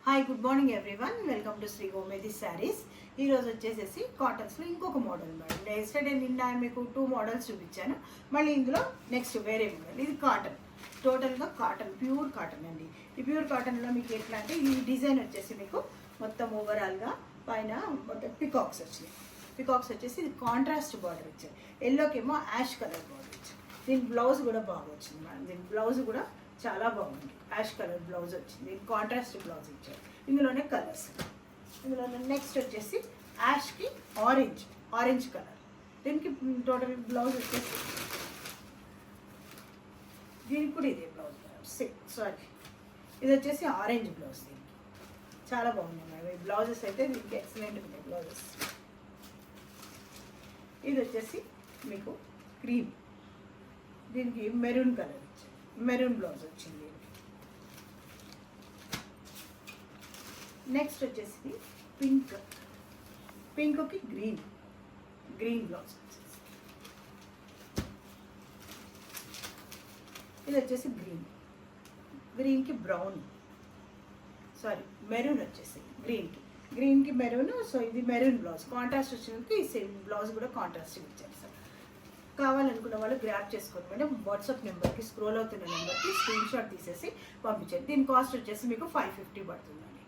Hi good morning everyone, welcome to Shri Gomedi sarees. ఈరోజు వచ్చేసేసి కాటన్స్లో ఇంకొక మోడల్ మేడం. ఎస్టర్డే నిన్న మీకు 2 మోడల్స్ చూపించాను. మళ్ళీ ఇందులో నెక్స్ట్ వేరే మోడల్. ఇది కాటన్, టోటల్గా కాటన్, ప్యూర్ కాటన్ అండి. ఈ ప్యూర్ కాటన్లో మీకు ఎట్లా అంటే ఈ డిజైన్ వచ్చేసి మీకు మొత్తం ఓవరాల్గా పైన మొత్తం పికాక్స్ వచ్చినాయి. పికాక్స్ వచ్చేసి ఇది కాంట్రాస్ట్ బార్డర్ ఇచ్చారు. ఎల్లోకేమో యాష్ కలర్ బార్డర్ ఇచ్చారు. దీని బ్లౌజ్ కూడా బాగా వచ్చింది మేడం. దీని బ్లౌజ్ కూడా చాలా బాగుంది. యాష్ కలర్ బ్లౌజ్ వచ్చింది, కాంట్రాస్ట్ బ్లౌజ్ ఇచ్చారు. ఇందులోనే కలర్స్. ఇందులోనే నెక్స్ట్ వచ్చేసి యాష్కి ఆరెంజ్ కలర్. దీనికి టోటల్ బ్లౌజ్ వచ్చేసి దీనికి కూడా ఇదే బ్లౌజ్. సారీ, ఇది వచ్చేసి ఆరెంజ్ బ్లౌజ్. దీనికి చాలా బాగుంది మేడం. ఈ బ్లౌజెస్ అయితే దీనికి ఎక్సలెంట్ ఉన్నాయి బ్లౌజెస్. ఇది వచ్చేసి మీకు క్రీమ్, దీనికి మెరూన్ కలర్ ఇచ్చారు. మెరూన్ బ్లౌజ్ వచ్చింది. నెక్స్ట్ వచ్చేసి పింక్కి గ్రీన్ బ్లౌజ్ వచ్చేసి. ఇది వచ్చేసి గ్రీన్కి బ్రౌన్, సారీ మెరూన్ వచ్చేసి గ్రీన్కి మెరూన్. సో ఇది మెరూన్ బ్లౌజ్. కాంట్రాస్ట్ వచ్చినందుకు ఈ సేమ్ బ్లౌజ్ కూడా కాంట్రాస్ట్ ఇచ్చారు సార్. కావాలనుకున్న వాళ్ళు గ్రాప్ చేసుకోండి మేడం. వాట్సాప్ నెంబర్కి, స్క్రోల్ అవుతున్న నెంబర్కి స్క్రీన్ షాట్ తీసేసి పంపించండి. దీని కాస్ట్ వచ్చేసి మీకు 550 పడుతుందండి.